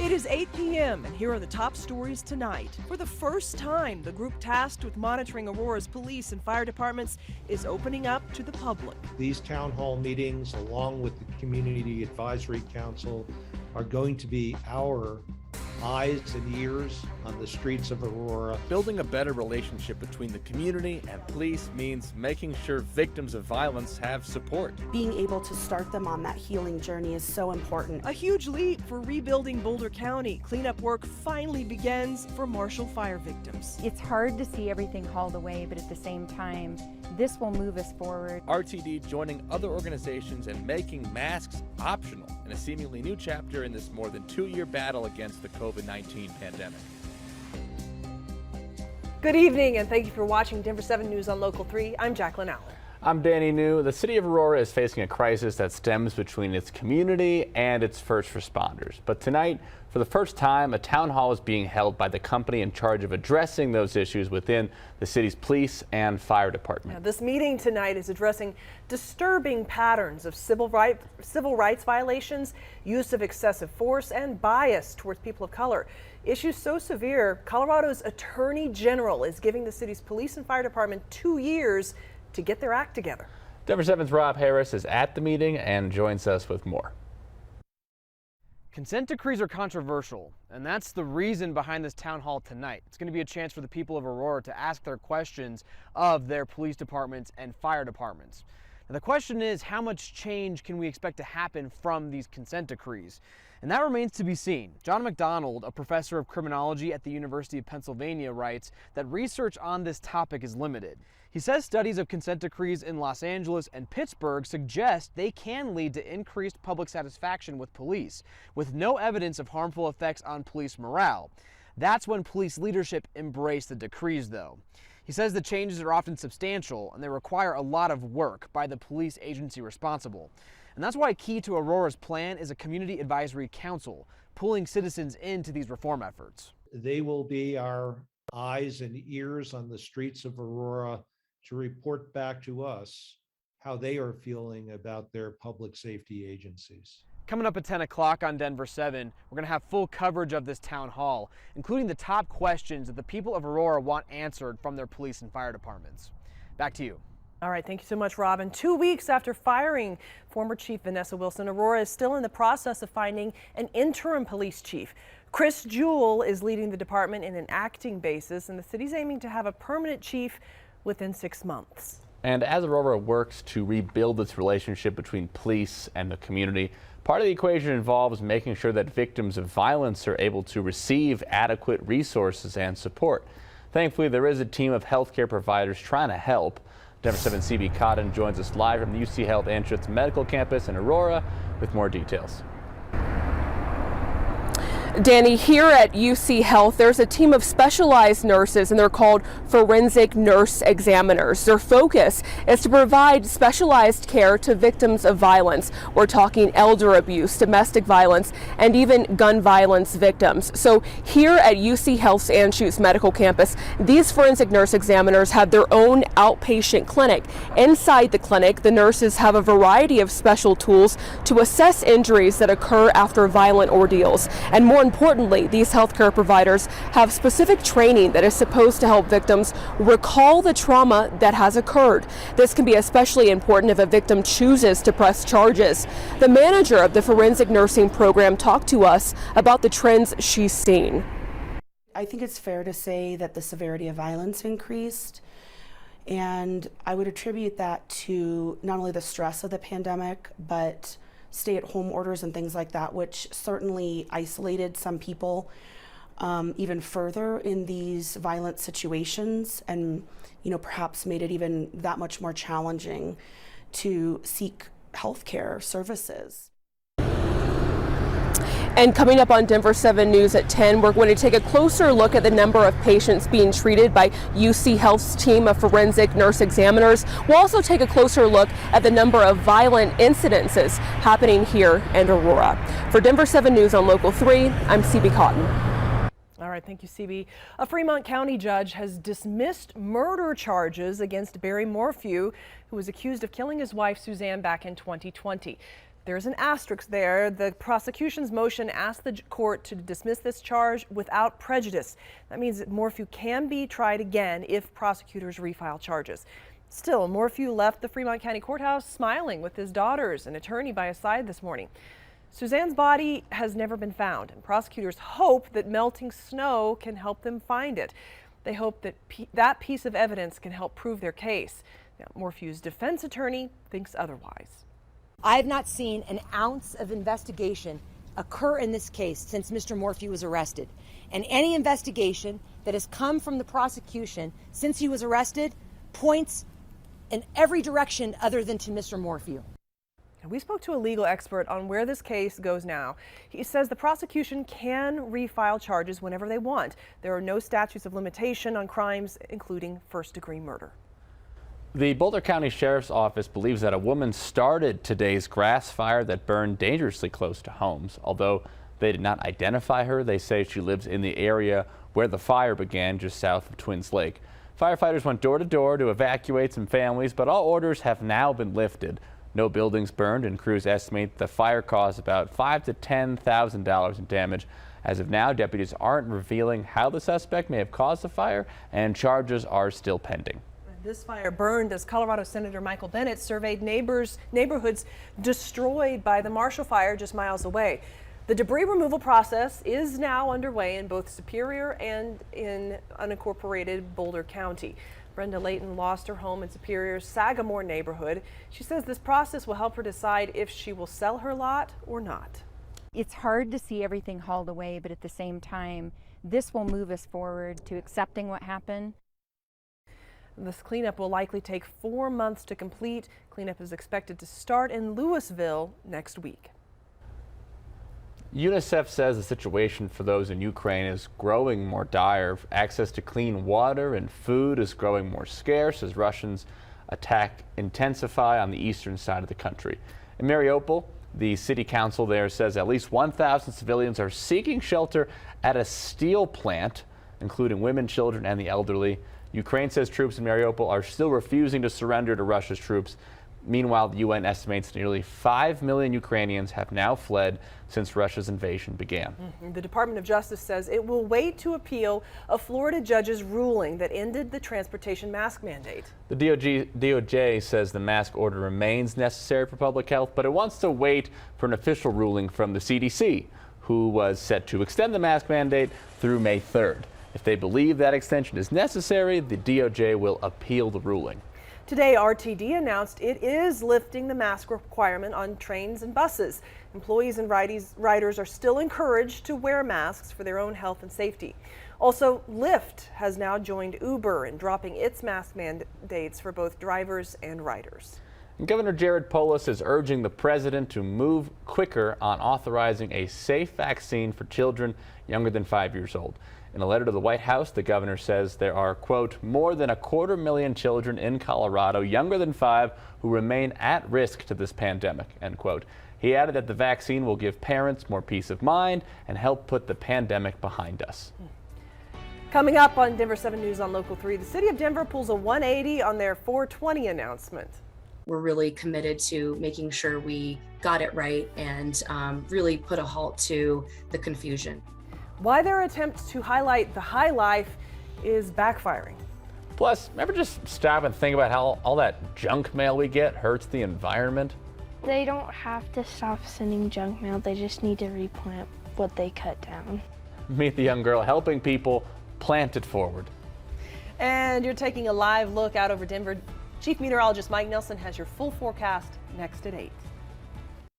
It is 8 p.m. and here are the top stories tonight. For the first time, the group tasked with monitoring Aurora's police and fire departments is opening up to the public. These town hall meetings, along with the Community Advisory Council, are going to be our eyes and ears on the streets of Aurora. Building a better relationship between the community and police means making sure victims of violence have support. Being able to start them on that healing journey is so important. A huge leap for rebuilding Boulder County. Cleanup work finally begins for Marshall fire victims. It's hard to see everything hauled away, but at the same time, this will move us forward. RTD joining other organizations and making masks optional in a seemingly new chapter in this more than 2-year battle against the COVID-19 pandemic. Good evening and thank you for watching Denver 7 News on Local 3. I'm Jacqueline Aller. I'm Danny New. The city of Aurora is facing a crisis that stems between its community and its first responders. But tonight, for the first time, a town hall is being held by the company in charge of addressing those issues within the city's police and fire department. Now, this meeting tonight is addressing disturbing patterns of civil rights violations, use of excessive force, and bias towards people of color. Issues so severe, Colorado's Attorney General is giving the city's police and fire department 2 years to get their act together. Denver 7's Rob Harris is at the meeting and joins us with more. Consent decrees are controversial, and that's the reason behind this town hall tonight. It's going to be a chance for the people of Aurora to ask their questions of their police departments and fire departments. Now, the question is, how much change can we expect to happen from these consent decrees? And that remains to be seen. John McDonald, a professor of criminology at the University of Pennsylvania, writes that research on this topic is limited. He says studies of consent decrees in Los Angeles and Pittsburgh suggest they can lead to increased public satisfaction with police, with no evidence of harmful effects on police morale. That's when police leadership embrace the decrees, though. He says the changes are often substantial and they require a lot of work by the police agency responsible. And that's why key to Aurora's plan is a community advisory council, pulling citizens into these reform efforts. They will be our eyes and ears on the streets of Aurora to report back to us how they are feeling about their public safety agencies. Coming up at 10 o'clock on Denver 7, we're going to have full coverage of this town hall, including the top questions that the people of Aurora want answered from their police and fire departments. Back to you. All right, thank you so much, Robin. 2 weeks after firing former Chief Vanessa Wilson, Aurora is still in the process of finding an interim police chief. Chris Jewell is leading the department in an acting basis, and the city's aiming to have a permanent chief within 6 months. And as Aurora works to rebuild its relationship between police and the community, part of the equation involves making sure that victims of violence are able to receive adequate resources and support. Thankfully, there is a team of healthcare providers trying to help. Denver 7 CB Cotton joins us live from the UC Health Anschutz Medical Campus in Aurora with more details. Danny, here at UC Health, there's a team of specialized nurses, and they're called forensic nurse examiners. Their focus is to provide specialized care to victims of violence. We're talking elder abuse, domestic violence, and even gun violence victims. So here at UC Health's Anschutz Medical Campus, these forensic nurse examiners have their own outpatient clinic. Inside the clinic, the nurses have a variety of special tools to assess injuries that occur after violent ordeals. And more importantly, these healthcare providers have specific training that is supposed to help victims recall the trauma that has occurred. This can be especially important if a victim chooses to press charges. The manager of the forensic nursing program talked to us about the trends she's seen. I think it's fair to say that the severity of violence increased, and I would attribute that to not only the stress of the pandemic, but stay-at-home orders and things like that, which certainly isolated some people even further in these violent situations, and perhaps made it even that much more challenging to seek healthcare services. And coming up on Denver 7 News at 10, we're going to take a closer look at the number of patients being treated by UC Health's team of forensic nurse examiners. We'll also take a closer look at the number of violent incidences happening here in Aurora. For Denver 7 News on Local 3, I'm CB Cotton. All right, thank you, CB. A Fremont County judge has dismissed murder charges against Barry Morefu, who was accused of killing his wife, Suzanne, back in 2020. There's an asterisk there. The prosecution's motion asked the court to dismiss this charge without prejudice. That means that Morefu can be tried again if prosecutors refile charges. Still, Morefu left the Fremont County Courthouse smiling with his daughters and attorney by his side this morning. Suzanne's body has never been found, and prosecutors hope that melting snow can help them find it. They hope that that piece of evidence can help prove their case. Now, Morefu's defense attorney thinks otherwise. I have not seen an ounce of investigation occur in this case since Mr. Morefu was arrested. And any investigation that has come from the prosecution since he was arrested points in every direction other than to Mr. Morefu. We spoke to a legal expert on where this case goes now. He says the prosecution can refile charges whenever they want. There are no statutes of limitation on crimes, including first-degree murder. The Boulder County Sheriff's Office believes that a woman started today's grass fire that burned dangerously close to homes. Although they did not identify her, they say she lives in the area where the fire began, just south of Twins Lake. Firefighters went door to door to evacuate some families, but all orders have now been lifted. No buildings burned, and crews estimate the fire caused about $5,000 to $10,000 in damage. As of now, deputies aren't revealing how the suspect may have caused the fire, and charges are still pending. This fire burned as Colorado Senator Michael Bennet surveyed neighborhoods destroyed by the Marshall Fire just miles away. The debris removal process is now underway in both Superior and in unincorporated Boulder County. Brenda Layton lost her home in Superior's Sagamore neighborhood. She says this process will help her decide if she will sell her lot or not. It's hard to see everything hauled away, but at the same time, this will move us forward to accepting what happened. This cleanup will likely take 4 months to complete. Cleanup is expected to start in Louisville next week. UNICEF says the situation for those in Ukraine is growing more dire. Access to clean water and food is growing more scarce as Russians' attack intensify on the eastern side of the country. In Mariupol, the city council there says at least 1,000 civilians are seeking shelter at a steel plant, including women, children, and the elderly. Ukraine says troops in Mariupol are still refusing to surrender to Russia's troops. Meanwhile, the UN estimates nearly 5 million Ukrainians have now fled since Russia's invasion began. The Department of Justice says it will wait to appeal a Florida judge's ruling that ended the transportation mask mandate. The DOJ says the mask order remains necessary for public health, but it wants to wait for an official ruling from the CDC, who was set to extend the mask mandate through May 3rd. If they believe that extension is necessary, the DOJ will appeal the ruling. Today, RTD announced it is lifting the mask requirement on trains and buses. Employees and riders are still encouraged to wear masks for their own health and safety. Also, Lyft has now joined Uber in dropping its mask mandates for both drivers and riders. And Governor Jared Polis is urging the president to move quicker on authorizing a safe vaccine for children younger than 5 years old. In a letter to the White House, the governor says there are, quote, more than 250,000 children in Colorado younger than 5 who remain at risk to this pandemic, end quote. He added that the vaccine will give parents more peace of mind and help put the pandemic behind us. Coming up on Denver 7 News on Local 3, the city of Denver pulls a 180 on their 420 announcement. We're really committed to making sure we got it right and really put a halt to the confusion. Why their attempt to highlight the high life is backfiring. Plus, ever just stop and think about how all that junk mail we get hurts the environment? They don't have to stop sending junk mail, they just need to replant what they cut down. Meet the young girl helping people plant it forward. And you're taking a live look out over Denver. Chief Meteorologist Mike Nelson has your full forecast next at 8.